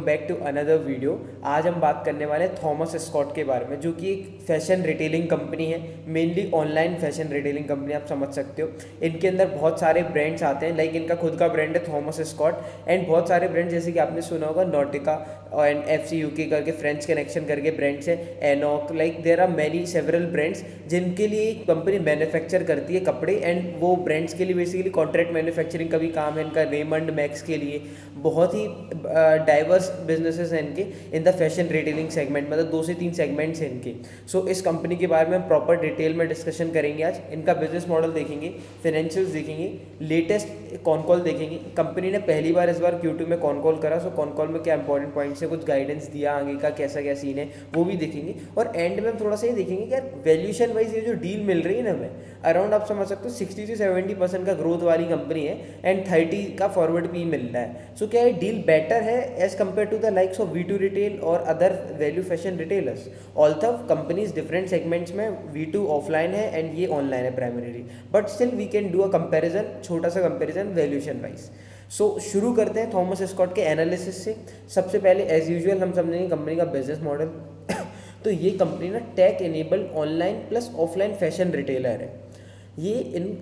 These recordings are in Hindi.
Back to another video. आज हम बात करने वाले हैं थॉमस स्कॉट के बारे में, जो कि एक फैशन रिटेलिंग कंपनी है। Mainly online fashion retailing company आप समझ सकते हो। इनके अंदर बहुत सारे ब्रांड्स आते हैं, लाइक इनका खुद का ब्रांड है थॉमस स्कॉट, एंड बहुत सारे ब्रांड जैसे कि आपने सुना होगा नॉटिका एंड FC UK करके, फ्रेंच कनेक्शन करके ब्रांड्स है, एनॉक, like there are many several brands जिनके लिए कंपनी मैन्युफैक्चर करती है कपड़े, एंड वो ब्रांड्स के लिए बेसिकली कॉन्ट्रैक्ट मैन्युफैक्चरिंग का भी काम है इनका। रेमंड मैक्स के लिए बहुत ही डाइवर्स बिजनेसेस हैं इनके in the fashion retailing segment, मतलब 2 से 3 सेगमेंट्स हैं इनके। सो इस कंपनी के बारे में हम प्रॉपर डिटेल में डिस्कशन करेंगे आज। इनका बिजनेस मॉडल देखेंगे, फाइनेंशियल्स देखेंगे, लेटेस्ट कॉन कॉल देखेंगे। कंपनी ने पहली बार इस बार Q2 में कॉन कॉल करा, सो कॉन कॉल में क्या इंपॉर्टेंट पॉइंट्स है, कुछ गाइडेंस दिया आगे का कैसा क्या सीन है, वो भी देखेंगे। और एंड में हम थोड़ा सा ये देखेंगे कि यार वैल्यूएशन वाइज ये जो डील मिल रही है ना हमें, अराउंड आप समझ सकते हो 60 से 70% का ग्रोथ वाली कंपनी है, एंड 30 का फॉरवर्ड भी मिल रहा है। सो क्या ये डील बेटर है as compare to the likes of V2 retail और other value fashion retailers? Although companies different segments में, V2 ऑफलाइन है एंड ये ऑनलाइन है primarily, but still we can do a comparison, छोटा सा कंपेरिजन वैल्यूएशन वाइज। सो शुरू करते हैं थॉमस स्कॉट के एनालिसिस से। सबसे पहले एज यूजुअल हम समझेंगे कंपनी का बिजनेस मॉडल। तो ये कंपनी ना tech enabled online plus offline fashion retailer है। ये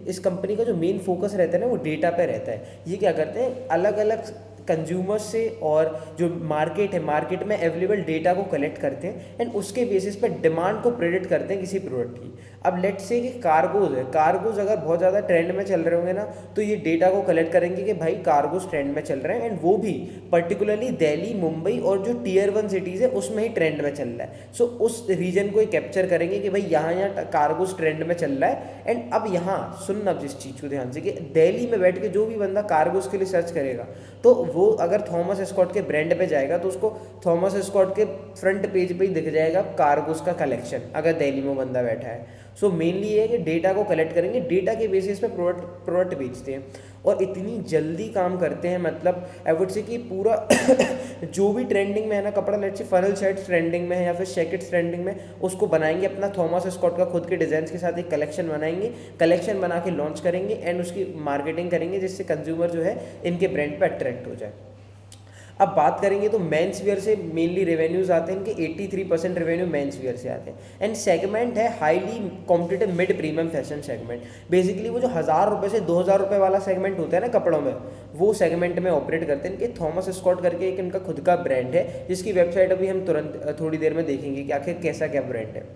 इस कंपनी का जो मेन फोकस रहता है ना, वो डेटा पे रहता है। ये क्या करते हैं, अलग अलग कंज्यूमर्स से और जो मार्केट है, मार्केट में अवेलेबल डेटा को कलेक्ट करते हैं, एंड उसके बेसिस पे डिमांड को प्रेडिक्ट करते हैं किसी प्रोडक्ट की। अब लेट्स से कि कार्गोज है, कार्गोज अगर बहुत ज़्यादा ट्रेंड में चल रहे होंगे ना, तो ये डेटा को कलेक्ट करेंगे कि भाई कार्गोज ट्रेंड में चल रहे हैं, एंड वो भी पर्टिकुलरली दिल्ली, मुंबई और जो Tier 1 सिटीज़ है उसमें ही ट्रेंड में चल रहा है। सो उस रीजन को कैप्चर करेंगे कि भाई यहाँ यहाँ कार्गोज ट्रेंड में चल रहा है। एंड अब यहाँ सुनना जिस चीज़ को ध्यान से, कि दिल्ली में बैठ के जो भी बंदा कार्गोज के लिए सर्च करेगा, तो वो अगर थॉमस स्कॉट के ब्रांड पे जाएगा तो उसको थॉमस स्कॉट के फ्रंट पेज पे ही दिख जाएगा कार्गोस का कलेक्शन, अगर दिल्ली में बंदा बैठा है। सो मेनली ये है कि डेटा को कलेक्ट करेंगे, डेटा के बेसिस पे प्रोडक्ट बेचते हैं, और इतनी जल्दी काम करते हैं, मतलब आई वुड से कि पूरा जो भी ट्रेंडिंग में है ना कपड़ा, let's say funnel shirts trending में है या फिर जैकेट्स ट्रेंडिंग में, उसको बनाएंगे अपना थॉमस स्कॉट का खुद के डिजाइन के साथ एक कलेक्शन बनाएंगे, कलेक्शन बना के लॉन्च करेंगे, एंड उसकी मार्केटिंग करेंगे जिससे कंज्यूमर जो है इनके ब्रांड पे अट्रैक्ट हो जाए। अब बात करेंगे तो मेंस वियर से मेनली रेवेन्यूज आते हैं इनके, 83% रेवेन्यू मेंस वियर से आते हैं, एंड सेगमेंट है highly competitive mid premium fashion segment. Basically वो जो 1000 रुपये से 2000 रुपये वाला सेगमेंट होता है ना कपड़ों में, वो सेगमेंट में ऑपरेट करते हैं। इनके थॉमस स्कॉट करके एक इनका खुद का ब्रांड है, जिसकी वेबसाइट अभी हम तुरंत थोड़ी देर में देखेंगे कि आखिर कैसा क्या ब्रांड है।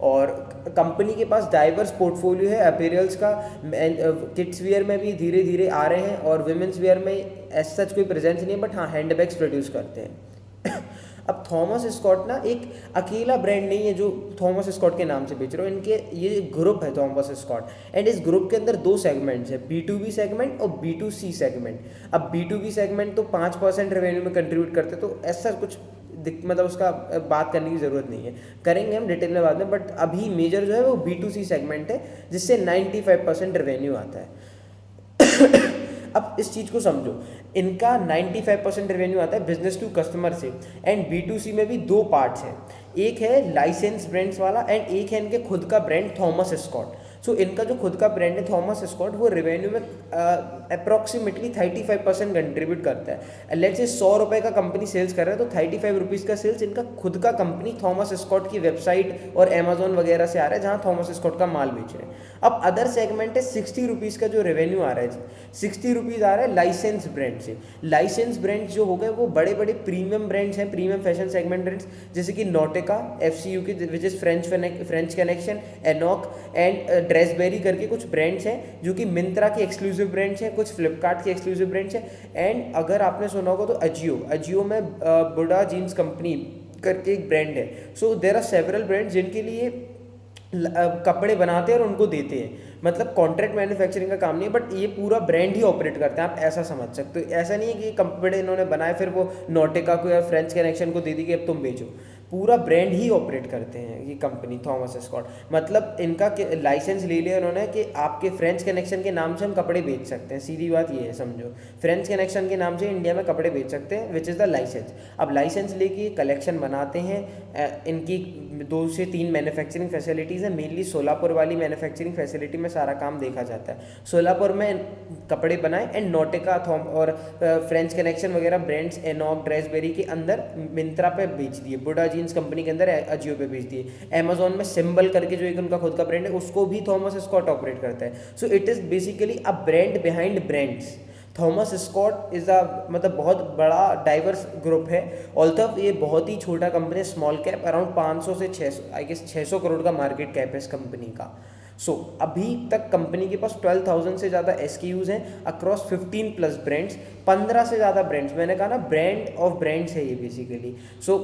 और कंपनी के पास डाइवर्स पोर्टफोलियो है अपीरियल्स का, किड्स वियर में भी धीरे धीरे आ रहे हैं, और वुमेंस वियर में एज सच कोई प्रेजेंस नहीं है, बट हाँ हैंडबैग्स प्रोड्यूस करते हैं। अब थॉमस स्कॉट ना एक अकेला ब्रांड नहीं है जो थॉमस स्कॉट के नाम से बेच रहे हो, इनके ये ग्रुप है थॉमस स्कॉट, एंड इस ग्रुप के अंदर 2 सेगमेंट्स है, B2B सेगमेंट और B2C सेगमेंट। अब B2B सेगमेंट तो 5% रेवेन्यू में कंट्रीब्यूट करते, तो ऐसा कुछ मतलब उसका बात करने की ज़रूरत नहीं है, करेंगे हम डिटेल में बाद में, बट अभी मेजर जो है वो B2C सेगमेंट है, जिससे 95% रेवेन्यू आता है। अब इस चीज़ को समझो, इनका 95% रेवेन्यू आता है बिजनेस टू कस्टमर से, एंड B2C में भी 2 पार्ट्स हैं, एक है लाइसेंस ब्रांड्स वाला, एंड एक है इनके खुद का ब्रांड थॉमस स्कॉट। सो इनका जो खुद का ब्रांड है थॉमस स्कॉट, वो रेवेन्यू में अप्रॉक्सीमेटली 35% कंट्रीब्यूट करता है। लेट्स से 100 रुपये का कंपनी सेल्स कर रहा है, तो 35 रुपीज़ का सेल्स इनका खुद का कंपनी थॉमस स्कॉट की वेबसाइट और अमेजोन वगैरह से आ रहा है, जहाँ थॉमस स्कॉट का माल बेच रहे हैं। अब अदर सेगमेंट है 60 रुपीज़ का जो रेवेन्यू आ रहा है, 60 रुपीज़ आ रहा है लाइसेंस ब्रांड से। लाइसेंस ब्रांड्स जो हो गए वो बड़े बड़े प्रीमियम ब्रांड्स हैं, प्रीमियम फैशन सेगमेंट ब्रांड्स, जैसे कि Nautica, FC UK which is French connection, एनॉक एंड ड्रेसबेरी करके कुछ ब्रांड्स हैं, जो कि मिंत्रा के एक्सक्लूसिव ब्रांड्स हैं, कुछ फ्लिपकार्ट के एक्सक्लूसिव ब्रांड्स हैं, एंड अगर आपने सुना होगा तो अजियो में बुडा जीन्स कंपनी करके एक ब्रांड है। So there are several brands जिनके लिए कपड़े बनाते हैं और उनको देते हैं, मतलब कॉन्ट्रैक्ट मैन्युफैक्चरिंग का काम नहीं है, बट ये पूरा ब्रांड ही ऑपरेट करते हैं, आप ऐसा समझ सकते हो। ऐसा नहीं है कि कपड़े इन्होंने बनाए फिर वो नॉटिका को या फ्रेंच कनेक्शन को दे दी कि अब तुम बेचो, पूरा ब्रांड ही ऑपरेट करते हैं ये कंपनी थॉमस एस्कॉट। मतलब इनका लाइसेंस ले लिया उन्होंने कि आपके फ्रेंच कनेक्शन के नाम से हम कपड़े बेच सकते हैं, सीधी बात ये है समझो, फ्रेंच कनेक्शन के नाम से इंडिया में कपड़े बेच सकते हैं, विच इज़ द लाइसेंस। अब लाइसेंस लेके कलेक्शन बनाते हैं। इनकी 2 से 3 मैन्युफैक्चरिंग फैसिलिटीज़ हैं, मेनली सोलापुर वाली मैन्युफैक्चरिंग फैसिलिटी में सारा काम देखा जाता है। सोलापुर में कपड़े बनाए एंड नोटिका थॉम और फ्रेंच कनेक्शन वगैरह ब्रांड्स एनॉक ड्रेसबेरी के अंदर मिंत्रा पे बेच दिए, बुडा जीन्स कंपनी के अंदर अजियो पे बेच दिए। अमेजोन में सिंबल करके जो एक उनका खुद का ब्रांड है उसको भी थॉमस स्कॉट ऑपरेट करता है। So it is basically a brand behind brands. Thomas Scott is a मतलब बहुत बड़ा डाइवर्स ग्रुप है। ऑल्थो ये बहुत ही छोटा कंपनी है, स्मॉल कैप, अराउंड 500 से 600 आई गेस 600 करोड़ का मार्केट कैप है इस कंपनी का। सो अभी तक कंपनी के पास 12,000 से ज़्यादा SKUs हैं अक्रॉस 15 प्लस ब्रांड्स, 15 से ज़्यादा ब्रांड्स। मैंने कहा ना ब्रांड ऑफ ब्रांड्स है ये basically. So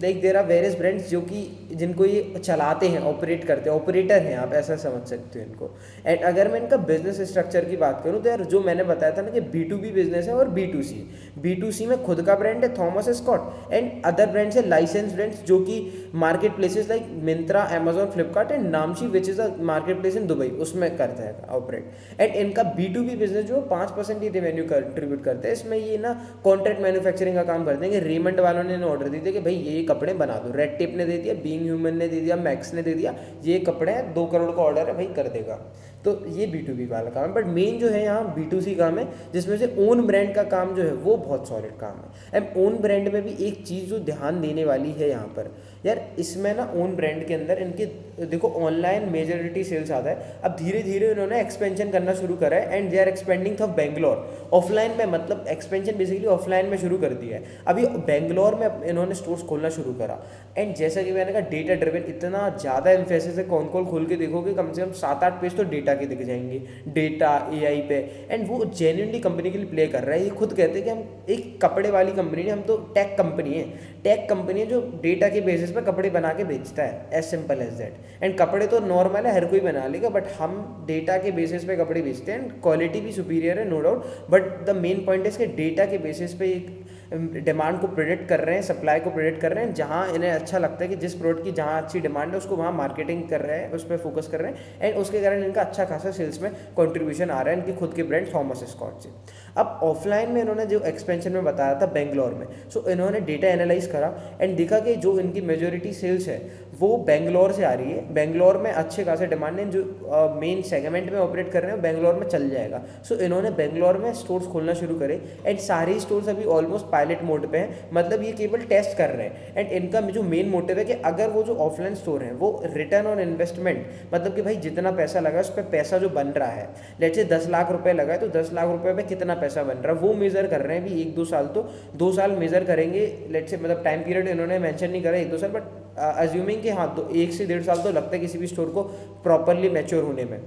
like there are various brands जो कि जिनको ये चलाते हैं, ऑपरेट करते हैं, ऑपरेटर हैं, आप ऐसा समझ सकते हो इनको। एंड अगर मैं इनका बिजनेस स्ट्रक्चर की बात करूँ तो यार जो मैंने बताया था ना कि B2B बिजनेस है और B2C। B2C में खुद का ब्रांड है Thomas Scott and other brands है लाइसेंस ब्रांड्स जो कि market places like Myntra, Amazon, Flipkart and Namshi which is a market place in Dubai, उसमें करता है ऑपरेट। एंड इनका B2B बिजनेस जो 5% ही रेवेन्यू कंट्रीब्यूट करते हैं। इसमें ये ना कॉन्ट्रैक्ट मैन्युफैक्चरिंग का काम करते हैं कि रेमंड वालों ने ऑर्डर दिए थे कि भाई ये कपड़े बना दो, रेड टेप ने दे दिया, बीइंग ह्यूमन ने दे दिया, मैक्स ने दे दिया, ये कपड़े हैं 2 करोड़ का ऑर्डर है भाई कर देगा। तो ये B2B वाला काम है। बट मेन जो है यहाँ B2C काम है जिसमें से ओन ब्रांड का काम जो है वो बहुत सॉलिड काम है। एंड ओन ब्रांड में भी एक चीज़ जो ध्यान देने वाली है यहाँ पर यार, इसमें ना ओन ब्रांड के अंदर इनके देखो ऑनलाइन मेजॉरिटी सेल्स आता है। अब धीरे धीरे इन्होंने एक्सपेंशन करना शुरू करा है एंड दे आर एक्सपेंडिंग था बेंगलोर। ऑफलाइन में मतलब एक्सपेंशन बेसिकली ऑफलाइन में शुरू कर दिया है। अभी बेंगलोर में इन्होंने स्टोर्स खोलना शुरू करा। एंड जैसा कि मैंने कहा डेटा ड्रिवन इतना ज़्यादा एम्फेसिस है, कौन कौन खोल के देखोगे कम से कम 7-8 पेज तो डेटा के दिख जाएंगे, डेटा AI पे। एंड वो जेन्युइनली कंपनी के लिए प्ले कर रहा है। ये खुद कहते हैं कि हम एक कपड़े वाली कंपनी नहीं, हम तो टेक कंपनी है। टेक कंपनी है जो डेटा के बेसिस पे कपड़े बना के बेचता है, as simple as that. And कपड़े तो नॉर्मल है, हर कोई बना लेगा, बट हम डेटा के बेसिस पे कपड़े बेचते हैं। क्वालिटी भी सुपीरियर है no doubt, but the main point is कि डेटा के बेसिस पे एक डिमांड को प्रेडिक्ट कर रहे हैं, सप्लाई को प्रेडिक्ट कर रहे हैं। जहाँ इन्हें अच्छा लगता है कि जिस प्रोडक्ट की जहाँ अच्छी डिमांड है उसको वहाँ मार्केटिंग कर रहे हैं, उस पर फोकस कर रहे हैं। एंड उसके कारण इनका अच्छा खासा सेल्स में कंट्रीब्यूशन आ रहा है इनके खुद के ब्रांड थॉमस स्कॉट से। अब ऑफलाइन में इन्होंने जो एक्सपेंशन में बताया था बेंगलोर में, सो इन्होंने डेटा एनालाइज करा एंड देखा कि जो इनकी मेजोरिटी सेल्स है वो बेंगलोर से आ रही है। बेंगलोर में अच्छे खासे डिमांड है, जो मेन सेगमेंट में ऑपरेट कर रहे हैं बेंगलोर में चल जाएगा। सो इन्होंने बेंगलोर में स्टोर्स खोलना शुरू करे एंड सारे स्टोर्स अभी ऑलमोस्ट पायलट मोड पे हैं, मतलब ये केवल टेस्ट कर रहे हैं। एंड इनका जो मेन मोटिव है कि अगर वो जो ऑफलाइन स्टोर है वो रिटर्न ऑन इन्वेस्टमेंट, मतलब कि भाई जितना पैसा लगा उस पर पैसा जो बन रहा है, लेट्स से 10 लाख रुपए लगा है तो 10 लाख रुपए में कितना पैसा बन रहा है वो मेजर कर रहे हैं। भी 1-2 साल तो 2 साल मेजर करेंगे, लेट्स से मतलब टाइम पीरियड इन्होंने मेंशन नहीं करा 1-2 साल, बट अज्यूमिंग कि हाँ तो 1 से 1.5 साल तो लगता है किसी भी स्टोर को प्रॉपरली मैच्योर होने में।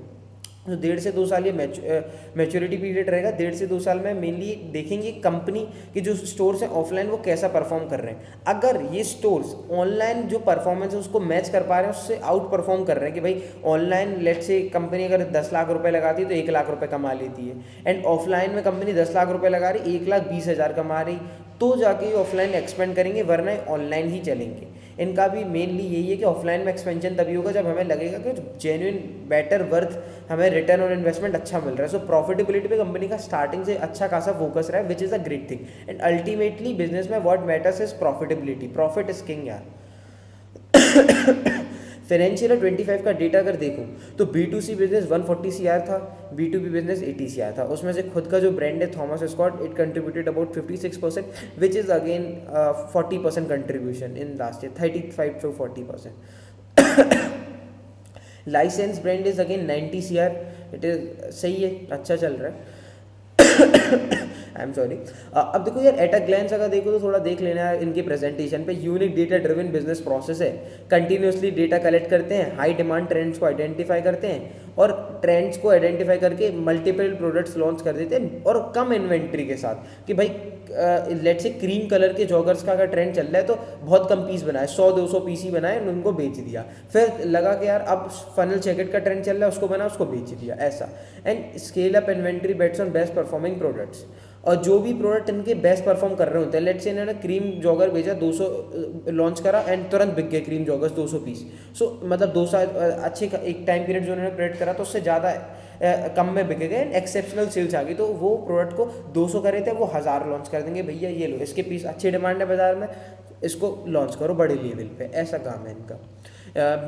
तो 1.5 से 2 साल ये मैच्योरिटी पीरियड रहेगा। 1.5 से 2 साल में मेनली देखेंगे कंपनी के जो स्टोर्स हैं ऑफलाइन वो कैसा परफॉर्म कर रहे हैं। अगर ये स्टोर्स ऑनलाइन जो परफॉर्मेंस है उसको मैच कर पा रहे हैं, उससे आउट परफॉर्म कर रहे हैं कि भाई ऑनलाइन लेट से कंपनी अगर 10 लाख रुपए लगाती है तो 1 लाख रुपए कमा लेती है, एंड ऑफलाइन में कंपनी 10 लाख रुपए लगा रही 1,20,000 कमा रही, तो जाके ऑफलाइन एक्सपेंड करेंगे, वरना ऑनलाइन ही चलेंगे। इनका भी मेनली यही है कि ऑफलाइन में एक्सपेंशन तभी होगा जब हमें लगेगा कि जेन्युइन बेटर वर्थ हमें रिटर्न ऑन इन्वेस्टमेंट अच्छा मिल रहा है। सो प्रॉफिटेबिलिटी पे कंपनी का स्टार्टिंग से अच्छा खासा फोकस रहा है, which is a great thing. And ultimately business में what matters is profitability, profit is king यार। फाइनेंशियल 25 का डेटा अगर देखूँ तो B2C बिजनेस 140 CR था, B2B बिजनेस 80 CR था। उसमें से खुद का जो ब्रांड है Thomas Scott, it contributed about 56%, which is again 40% contribution in last year, 35 to 40%। License brand is again 90 CR, it is सही है, अच्छा चल रहा है। I am sorry. अब देखो यार एट अ ग्लैंस अगर देखो तो थोड़ा देख लेना है इनके प्रेजेंटेशन पे। Unique data driven business process है, कंटिन्यूसली डेटा कलेक्ट करते हैं, हाई डिमांड ट्रेंड्स को आइडेंटिफाई करते हैं और ट्रेंड्स को आइडेंटिफाई करके मल्टीपल प्रोडक्ट्स लॉन्च कर देते हैं और कम इन्वेंट्री के साथ। कि भाई लेट्स से क्रीम कलर के जॉगर्स का अगर ट्रेंड चल रहा है तो बहुत कम पीस बनाए, 100-200 पीस ही बनाए, उनको बेच दिया। फिर लगा कि यार अब फनल जैकेट का ट्रेंड चल रहा है, उसको बना, उसको बेच दिया, ऐसा। And scale up inventory bets on best performing products. और जो भी प्रोडक्ट इनके बेस्ट परफॉर्म कर रहे होते हैं, लेट्स से इन्होंने क्रीम जॉगर भेजा 200 लॉन्च करा एंड तुरंत बिक गए क्रीम जॉगर्स 200 पीस। सो मतलब 200 अच्छे एक टाइम पीरियड जो उन्होंने प्रेडिक्ट करा तो उससे ज़्यादा कम में बिके गए, एक्सेप्शनल सेल्स आ गई, तो वो प्रोडक्ट को 200 करे थे वो 1000 लॉन्च कर देंगे, भैया ये लो इसके पीस अच्छी डिमांड है बाजार में, इसको लॉन्च करो बड़े लेवल पे, ऐसा काम है इनका।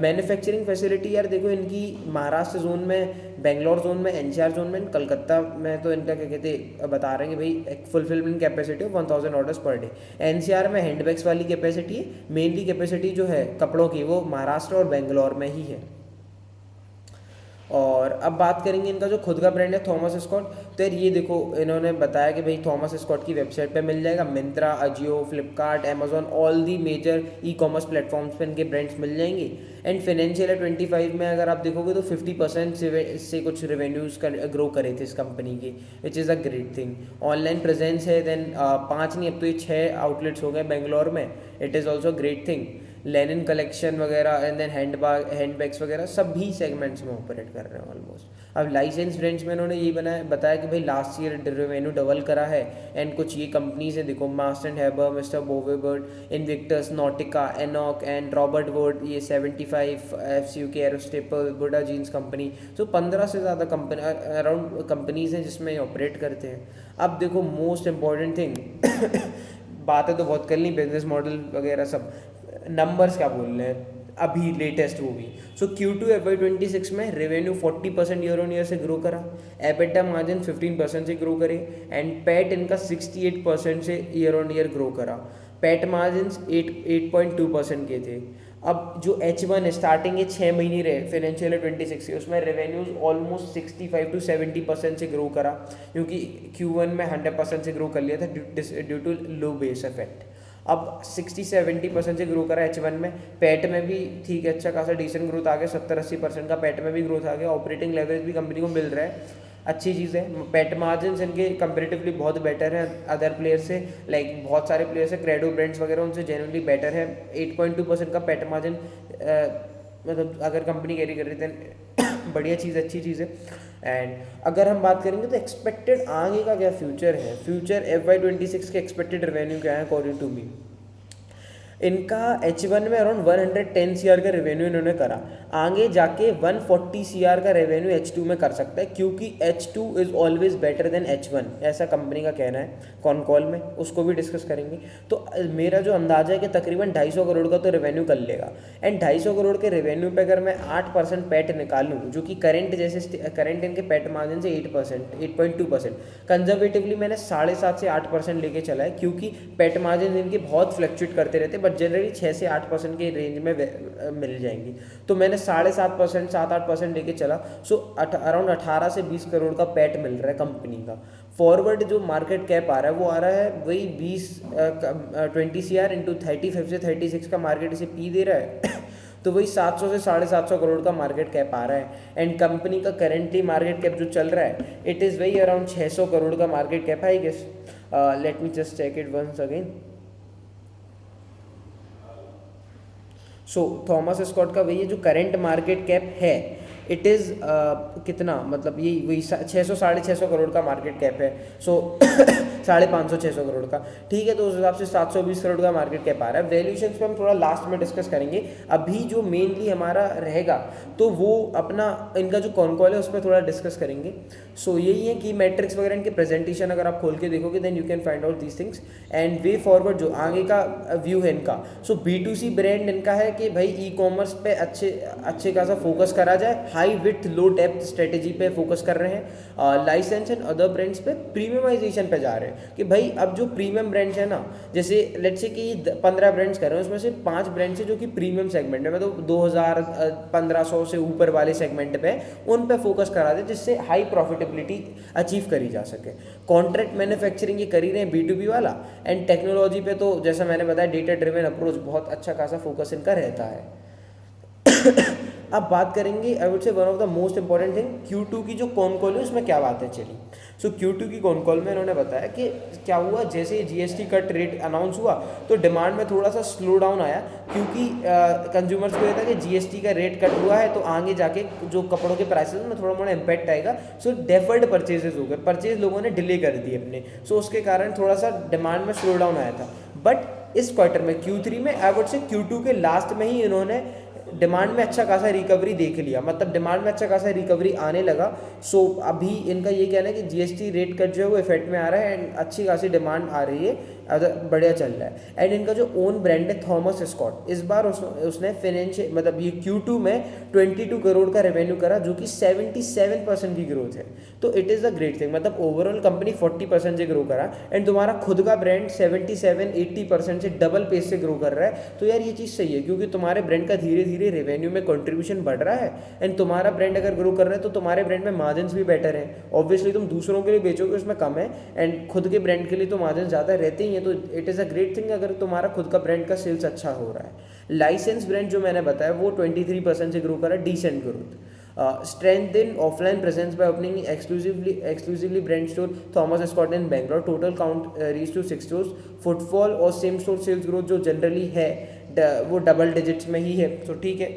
मैन्युफैक्चरिंग फैसिलिटी यार देखो इनकी महाराष्ट्र जोन में, बेंगलोर जोन में, एनसीआर जोन में, कलकत्ता में तो इनका क्या कहते बता रहे हैं कि भाई एक fulfilment capacity of 1000 orders per day. NCR में हैंडबैग्स वाली कैपेसिटी है, मेनली कैपेसिटी जो है कपड़ों की वो महाराष्ट्र और बेंगलोर में ही है। और अब बात करेंगे इनका जो खुद का ब्रांड है थॉमस स्कॉट, तो यार ये देखो इन्होंने बताया कि भाई थॉमस स्कॉट की वेबसाइट पे मिल जाएगा, Myntra, Ajio, Flipkart, Amazon, all the major e commerce platforms पे इनके ब्रांड्स मिल जाएंगे। एंड फाइनेंशियल 25 में अगर आप देखोगे तो 50% से कुछ रेवेन्यूज ग्रो करे थे इस कंपनी के, विच is a great thing. Online presence है, देन 5 नहीं अब तो ये 6 आउटलेट्स हो गए बेंगलोर में, it is also great thing. Lenin collection वगैरह एंड देन हैंडबैग्स वगैरह सभी सेगमेंट्स में ऑपरेट कर रहे हैं ऑलमोस्ट। अब लाइसेंस ब्रांड्स में उन्होंने ये बताया कि भाई लास्ट ईयर रेवेन्यू डबल करा है। एंड कुछ ये कंपनीज है देखो, मार्क्स एंड हैबर, मिस्टर बोवेबर्ड, इन्विक्टस, नॉटिका, एनॉक एंड रॉबर्ट वुड, ये 75, FCUK, एरोस्टेपल, बुडा जीन्स कंपनी, तो 15 से ज़्यादा कंपनी अराउंड कंपनीज हैं जिसमें ऑपरेट करते हैं। अब देखो मोस्ट इम्पॉर्टेंट थिंग बातें तो बहुत कर ली, बिजनेस मॉडल वगैरह सब, नंबर्स क्या बोल रहे हैं अभी लेटेस्ट वो भी। सो Q2 FY26 में रेवेन्यू 40% ईयर ऑन ईयर से ग्रो करा, एबिटा मार्जिन 15% से ग्रो करे, एंड पैट इनका 68% से ईयर ऑन ईयर ग्रो करा। पैट मार्जिन 8.2% के थे। अब जो H1 स्टार्टिंग के 6 महीने रहे फाइनेंशियल 26 के, उसमें रेवेन्यूज ऑलमोस्ट 65 to 70% से ग्रो करा, क्योंकि Q1 में 100% से ग्रो कर लिया था due to low base effect. अब 60-70% से ग्रो करा H1 में। पैट में भी ठीक है, अच्छा खासा डिसेंट ग्रोथ आ गया, 70-80% का पैट में भी ग्रोथ आ गया। ऑपरेटिंग लेवरेज भी कंपनी को मिल रहा है, अच्छी चीज़ है। पैट मार्जिन इनके कंपेरेटिवली बहुत बेटर है अदर प्लेयर से, लाइक बहुत सारे प्लेयर से, क्रेडो ब्रांड्स वगैरह उनसे जेन्युइनली बेटर है। 8.2% का पैट मार्जिन, मतलब अगर कंपनी कैरी कर रही है बढ़िया चीज़, अच्छी चीज़ है। एंड अगर हम बात करेंगे तो एक्सपेक्टेड आगे का क्या फ्यूचर है, फ्यूचर FY26 के एक्सपेक्टेड रेवेन्यू क्या है अकॉर्डिंग टू मी। इनका H1 में अराउंड 110 CR का रेवेन्यू इन्होंने करा, आगे जाके 140 CR का रेवेन्यू H2 में कर सकता है, क्योंकि H2 is always better than H1, ऐसा कंपनी का कहना है कॉन कॉल में, उसको भी डिस्कस करेंगे। तो मेरा जो अंदाजा है कि तकरीबन 250 करोड़ का तो रेवेन्यू कर लेगा। एंड 250 करोड़ के रेवेन्यू पे अगर मैं 8% पैट निकालूँ, जो कि करंट जैसे करंट इनके पैट मार्जिन से 8%, 8.2%, कंजर्वेटिवली मैंने 7.5 से 8% लेके चला है, क्योंकि पैट मार्जिन इनके बहुत फ्लक्चुएट करते रहते, जनरली 6 से 8% के रेंज में मिल जाएंगी। तो मैंने 7.5%, 7-8% लेके चला। सो अराउंड 18 से 20 करोड़ का पैट मिल रहा है कंपनी का। फॉरवर्ड जो मार्केट कैप आ रहा है वो आ रहा है वही 20 CR इंटू 35 से 36 का मार्केट इसे पी दे रहा है तो वही 700 से 750 करोड़ का मार्केट कैप आ रहा है। एंड कंपनी का करेंटली मार्केट कैप जो चल रहा है इट इज़ वही अराउंड 600 करोड़ का मार्केट कैप है, I guess. Let me just check it once again. So Thomas Scott का वही जो करंट मार्केट कैप है इट इज़ कितना, मतलब ये वही 600-650 करोड़ का मार्केट कैप है। सो 550-600 करोड़ का, ठीक है। तो उस हिसाब से 720 करोड़ का मार्केट कैप आ रहा है। वैल्यूएशंस पे हम थोड़ा लास्ट में डिस्कस करेंगे। अभी जो मेनली हमारा रहेगा तो वो अपना इनका जो कॉन कॉल है उस पर थोड़ा डिस्कस करेंगे। सो यही है कि मैट्रिक्स वगैरह इनके प्रेजेंटेशन अगर आप खोल के देखोगे then you can find out these things. And way forward जो आगे का व्यू है इनका, सो B2C ब्रांड इनका है कि भाई ई कॉमर्स पे अच्छे खासा फोकस करा जाए, high with low depth strategy पे फोकस कर रहे हैं। लाइसेंस एंड अदर ब्रांड्स पे प्रीमियमाइजेशन पे जा रहे हैं कि भाई अब जो प्रीमियम ब्रांड्स है ना, जैसे लेट्स से कि 15 ब्रांड्स कर रहे हैं, उसमें से 5 ब्रांड्स है जो कि प्रीमियम सेगमेंट है, मतलब 2000-1500 से ऊपर वाले सेगमेंट पे उन पे फोकस करा दे, जिससे हाई प्रॉफिटेबिलिटी अचीव करी जा सके। कॉन्ट्रैक्ट मैन्युफैक्चरिंग ये कर ही रहे हैं B2B वाला। एंड टेक्नोलॉजी पे तो जैसा मैंने बताया डेटा ड्रिवन अप्रोच बहुत अच्छा खासा फोकस इनका रहता है। अब बात करेंगे I would say one of the most important thing Q2 की जो कॉन कॉल है उसमें क्या बात है चली। सो Q2 की कॉन कॉल में इन्होंने बताया कि क्या हुआ, जैसे ही GST कट रेट अनाउंस हुआ तो डिमांड में थोड़ा सा स्लो डाउन आया, क्योंकि कंज्यूमर्स को ये था कि GST का रेट कट हुआ है तो आगे जाके जो कपड़ों के प्राइसेस में थोड़ा मोड़ा इम्पैक्ट आएगा। सो डेफर्ड परचेजेस हो गए, परचेज लोगों ने डिले कर दिए अपने, सो उसके कारण थोड़ा सा डिमांड में स्लो डाउन आया था। बट इस क्वार्टर में Q3 में आई वुड से Q2 के लास्ट में ही इन्होंने डिमांड में अच्छा खासा रिकवरी देख लिया, मतलब डिमांड में अच्छा खासा रिकवरी आने लगा। सो अभी इनका ये कहना है कि GST रेट कट जो है वो इफेक्ट में आ रहा है एंड अच्छी खासी डिमांड आ रही है, बढ़िया चल रहा है। एंड इनका जो ओन ब्रांड है थॉमस स्कॉट, इस बार उसने फाइनेंशियल मतलब ये Q2 में 22 करोड़ का रेवेन्यू करा, जो कि 77% की ग्रोथ है। तो it is a great thing, मतलब ओवरऑल कंपनी 40% से ग्रो करा एंड तुम्हारा खुद का ब्रांड 77-80% से डबल पेस से ग्रो कर रहा है। तो यार ये चीज़ सही है, क्योंकि तुम्हारे ब्रांड का धीरे धीरे रेवेन्यू में कंट्रीब्यूशन बढ़ रहा है एंड तुम्हारा ब्रांड अगर ग्रो कर रहा है तो तुम्हारे ब्रांड में मार्जिन्स भी बेटर हैं। ऑब्वियसली तुम दूसरों के लिए बेचोगे उसमें कम है एंड खुद के ब्रांड के लिए तो मार्जिन ज़्यादा रहते ही हैं। तो it is a great thing अगर तुम्हारा खुद का ब्रांड का सेल्स अच्छा हो रहा है। लाइसेंस ब्रांड जो मैंने बताया वो 23% से ग्रो करा, decent growth. Strength in offline presence by opening exclusively brand store Thomas Scott in Bangalore, total count reach to 6 stores. Footfall और सेम स्टोर सेल्स ग्रोथ जो जनरली है वो डबल डिजिट्स में ही है, तो ठीक है।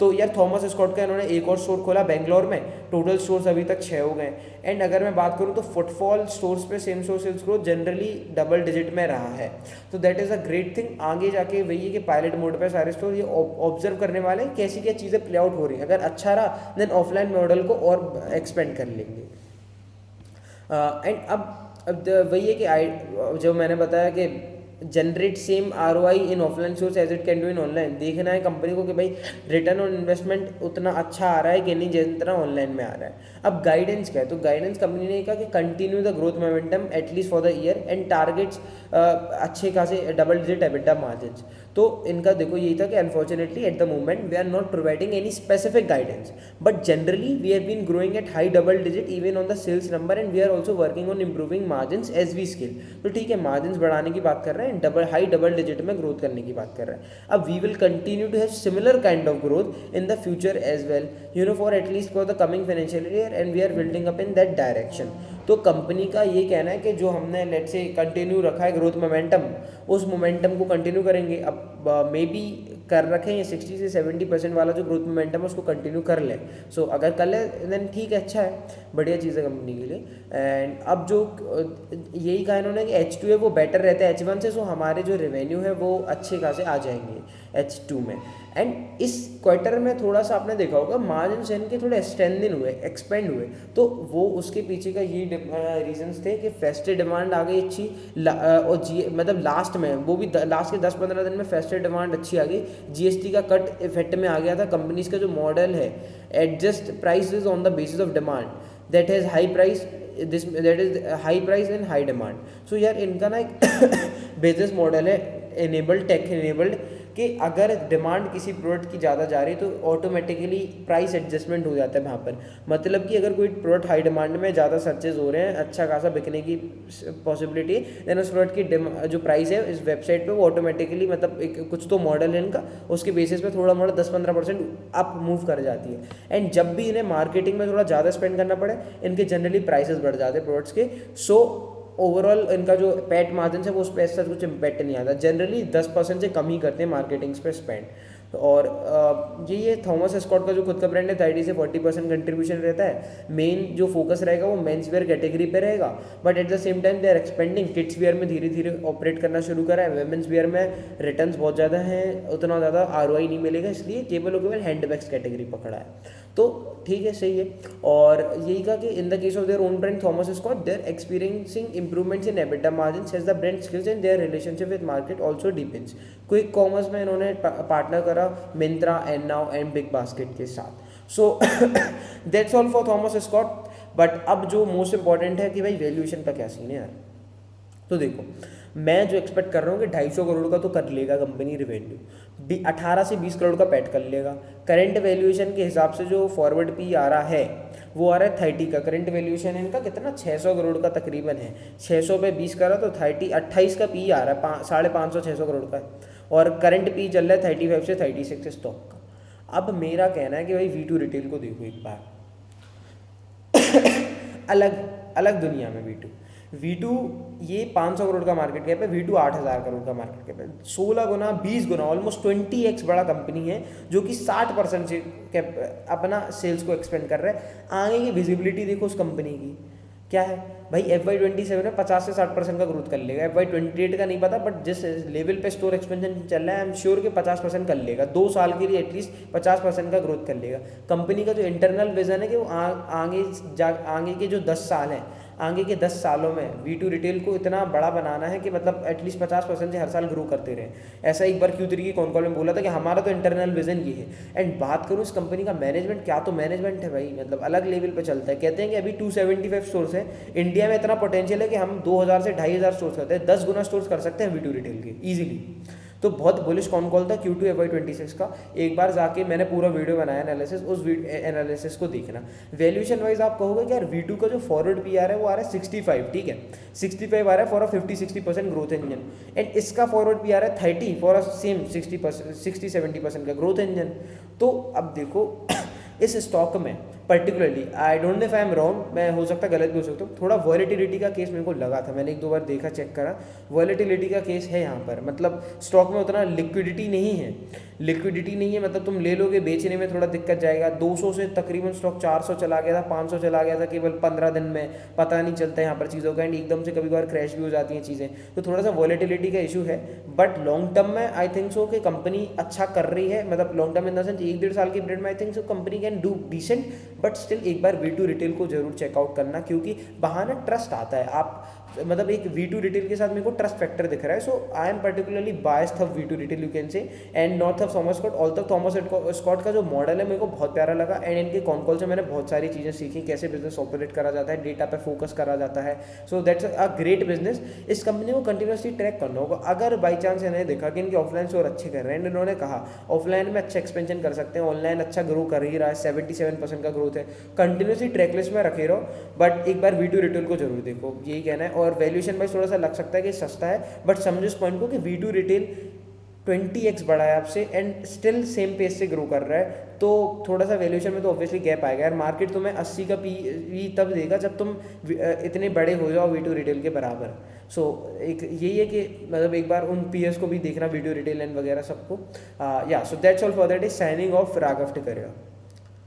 तो यार थॉमस स्कॉट का इन्होंने एक और स्टोर खोला बेंगलोर में, टोटल स्टोर्स अभी तक 6 हो गए। एंड अगर मैं बात करूँ तो फुटफॉल स्टोर्स पे same store sales growth generally double digit में रहा है, तो that is a great thing. आगे जाके वही है कि पायलट मोड पे सारे स्टोर ये ऑब्जर्व करने वाले हैं कैसी क्या चीज़ें प्ले आउट हो रही हैं, अगर अच्छा रहा देन ऑफलाइन मॉडल को और एक्सपेंड कर लेंगे। एंड अब वही है कि जो मैंने बताया कि generate same ROI in offline stores as it can do in online. देखना है कंपनी को कि भाई रिटर्न ऑन इन्वेस्टमेंट उतना अच्छा आ रहा है कि नहीं जितना ऑनलाइन में आ रहा है। अब गाइडेंस क्या है, तो गाइडेंस कंपनी ने कहा कि continue the growth momentum at least for the year and targets अच्छे खासे डबल डिजिट एबिटा मार्जिन्स। तो इनका देखो यही था कि unfortunately at the moment we are not providing any specific guidance, but generally we have been growing at high double digit even on the sales number and we are also working on improving margins as we scale. तो ठीक है, मार्जिन्स बढ़ाने की बात कर रहे हैं, हाई डबल डिजिट में ग्रोथ करने की बात कर रहे हैं। अब we will continue to have similar kind of growth in the future as well, you know, for at least for the coming financial year and we are building up in that direction. तो कंपनी का ये कहना है कि जो हमने लेट से कंटिन्यू रखा है ग्रोथ मोमेंटम, उस मोमेंटम को कंटिन्यू करेंगे। अब मे बी कर रखें ये 60 से 70% वाला जो ग्रोथ मोमेंटम है उसको कंटिन्यू कर लें। सो अगर कर ले देन ठीक है, अच्छा है, बढ़िया चीज़ है कंपनी के लिए। एंड अब जो यही कहा इन्होंने कि H2 है वो बेटर रहता है H1 से, सो हमारे जो रेवेन्यू है वो अच्छे खासे आ जाएंगे H2 में। एंड इस क्वार्टर में थोड़ा सा आपने देखा होगा मार्जिन इनके थोड़े स्ट्रेंथन हुए, एक्सपेंड हुए, तो वो उसके पीछे का ये रीजंस थे कि फेस्टिव डिमांड आ गई अच्छी, और मतलब लास्ट में वो भी लास्ट के 10-15 दिन में फेस्टिव डिमांड अच्छी आ गई। GST का कट इफेक्ट में आ गया था। कंपनीज का जो मॉडल है adjust prices on the basis of demand that has high price that is high price and high demand. So यार इनका ना एक बिजनेस मॉडल है एनेबल्ड, टेक एनेबल्ड, कि अगर डिमांड किसी प्रोडक्ट की ज़्यादा जा रही है तो ऑटोमेटिकली प्राइस एडजस्टमेंट हो जाता है वहाँ पर। मतलब कि अगर कोई प्रोडक्ट हाई डिमांड में ज़्यादा सर्चेज हो रहे हैं, अच्छा खासा बिकने की पॉसिबिलिटी है, देन उस प्रोडक्ट की जो प्राइस है इस वेबसाइट पे वो ऑटोमेटिकली, मतलब एक कुछ तो मॉडल है इनका, उसके बेसिस पे थोड़ा मोड़ा 10-15% अप मूव कर जाती है। एंड जब भी इन्हें मार्केटिंग में थोड़ा ज़्यादा स्पेंड करना पड़े, इनके जनरली प्राइसेस बढ़ जाते हैं प्रोडक्ट्स के। सो ओवरऑल इनका जो पैट मार्जिन है वो उस पर ऐसा कुछ इम्पैक्ट नहीं आता, जनरली 10% से कम ही करते हैं मार्केटिंग्स पे स्पेंड। और यही है थॉमस स्कॉट का जो खुद का ब्रांड है 30 से 40% कंट्रीब्यूशन रहता है। मेन जो फोकस रहेगा वो मेंस वेयर कैटेगरी पे रहेगा, but at the same time they are expanding kids wear में, धीरे धीरे ऑपरेट करना शुरू करा है। वेमेंस वेयर में रिटर्न्स बहुत ज़्यादा हैं, उतना ज़्यादा ROI नहीं मिलेगा, इसलिए केवल और केवल हैंडबैग्स कैटेगरी पकड़ा है। तो ठीक है, सही है। और यही कहा कि in the case of their own brand Thomas Scott they are experiencing improvements in EBITDA margins as the brand skills and their relationship with market also depends. Quick commerce में इन्होंने पार्टनर करा Myntra and now and Big Basket के साथ। So that's all for Thomas Scott. But अब जो मोस्ट इंपॉर्टेंट है कि भाई वैल्यूएशन का क्या सीन है यार। तो देखो, मैं जो एक्सपेक्ट कर रहा हूँ कि 250 करोड़ का तो कर लेगा कंपनी रेवेन्यू, 18 से 20 करोड़ का पैट कर लेगा। करंट वैल्यूएशन के हिसाब से जो फॉरवर्ड पी आ रहा है वो आ रहा है 30 का। करंट वैल्यूएशन इनका कितना 600 करोड़ का तकरीबन है, 600 पे 20 करा तो 28 का पी आ रहा है, 550-600 करोड़ का है। और करंट पी चल रहा है 35 से 36 स्टॉक का। अब मेरा कहना है कि भाई वी टू रिटेल को देखो एक बार, अलग अलग दुनिया में वी टू ये 500 करोड़ का मार्केट कैप है, वी टू 8,000 करोड़ का मार्केट कैप है, 16 गुना 20 गुना ऑलमोस्ट 20x बड़ा कंपनी है, जो कि 60% से कैप अपना सेल्स को एक्सपेंड कर रहा है। आगे की विजिबिलिटी देखो उस कंपनी की क्या है भाई, FY27 में 50 से 60% का ग्रोथ कर लेगा, FY28 का नहीं पता, बट जिस लेवल पे स्टोर एक्सपेंशन चल रहा है आई एम श्योर कि 50% कर लेगा, 2 साल के लिए एटलीस्ट 50% का ग्रोथ कर लेगा। कंपनी का जो इंटरनल विजन है कि वो आगे के जो 10 साल हैं, आगे के 10 सालों में वी टू रिटेल को इतना बड़ा बनाना है कि मतलब एटलीस्ट 50% से हर साल ग्रो करते रहे। ऐसा एक बार Q3 की कॉन कॉल में बोला था कि हमारा तो इंटरनल विजन ये है। एंड बात करूँ इस कंपनी का मैनेजमेंट, क्या तो मैनेजमेंट है भाई, मतलब अलग लेवल पे चलता है। कहते हैं कि अभी 275 स्टोर्स है इंडिया में, इतना पोटेंशियल है कि हम 2000 से 2500 स्टोर्स करते हैं, 10 गुना स्टोर्स कर सकते हैं वी टू रिटेल के ईजिली। तो बहुत बुलिश कॉन कॉल था Q2 FY26 का। एक बार जाके मैंने पूरा वीडियो बनाया एनालिसिस, उस एनालिसिस को देखना। वैल्यूएशन वाइज आप कहोगे कि यार V2 का जो फॉरवर्ड PR है वो आ रहा है 65, ठीक है 65 आ रहा है for a 50-60% growth engine, and इसका फॉरवर्ड PR है 30 फॉर अ सेम 60-70% का ग्रोथ इंजन। तो अब देखो इस स्टॉक में particularly, I don't know if I am wrong, मैं हो सकता गलत भी हो सकता हूँ, थोड़ा वॉलेटिलिटी का केस मेरे को लगा था, मैंने 1-2 बार देखा, चेक करा, वॉलेटिलिटी का केस है यहाँ पर। मतलब स्टॉक में उतना लिक्विडिटी नहीं है, मतलब तुम ले लोगे, बेचने में थोड़ा दिक्कत जाएगा। 200 से तकरीबन स्टॉक 400 चला गया था, 500 चला गया था केवल 15 दिन में, पता नहीं चलता यहाँ पर चीज़ों का, एंड एकदम से कभी कभार क्रैश भी हो जाती हैं चीज़ें, तो थोड़ा सा वॉलेटिलिटी का इशू है। बट लॉन्ग टर्म में आई थिंक सो कि कंपनी अच्छा कर रही है, मतलब long term in the sense 1-1.5 साल की पीरियड में I think so company can do decent, but still एक बार वी टू रिटेल को जरूर चेकआउट करना, क्योंकि वहाँ ना ट्रस्ट आता है। आप मतलब एक वी टू रिटेल के साथ मेरे को ट्रस्ट फैक्टर दिख रहा है। So I am particularly biased of V two retail you can say, and not of Thomas Scott. ऑल तक थॉमस स्कॉट का जो मॉडल है मेरे को बहुत प्यारा लगा, एंड इनके कॉन कॉल से मैंने बहुत सारी चीज़ें सीखी, कैसे बिजनेस ऑपरेट करा जाता है, डेटा पे फोकस करा जाता है। So that's a great business. इस कंपनी को कंटिन्यूसली ट्रैक करना होगा। अगर बाई चांस इन्हें देखा कि इनके ऑफलाइन स्टोर अच्छे कर रहे हैं, इन्होंने कहा ऑफलाइन में अच्छा एक्सपेंशन कर सकते हैं, ऑनलाइन अच्छा ग्रो कर ही रहा है, 77% का ग्रोथ है, कंटिन्यूसली ट्रैक लिस्ट में रखे रहो, बट एक बार वी टू रिटेल को जरूर देखो, यही कहना है। और वैल्यूएशन वाइज थोड़ा सा लग सकता है कि सस्ता है, बट समझो इस पॉइंट को कि वी टू रिटेल 20x बड़ा है आपसे, एंड स्टिल सेम पेस से ग्रो कर रहा है, तो थोड़ा सा वैल्यूएशन में तो ऑब्वियसली गैप आएगा यार। मार्केट तुम्हें 80 का पी तब देगा जब तुम इतने बड़े हो जाओ वी टू रिटेल के बराबर। सो एक यही है कि मतलब एक बार उन पीएस को भी देखना, वी टू रिटेल एंड वगैरह सबको। या so that's all for that is signing off Raghav Tikaria.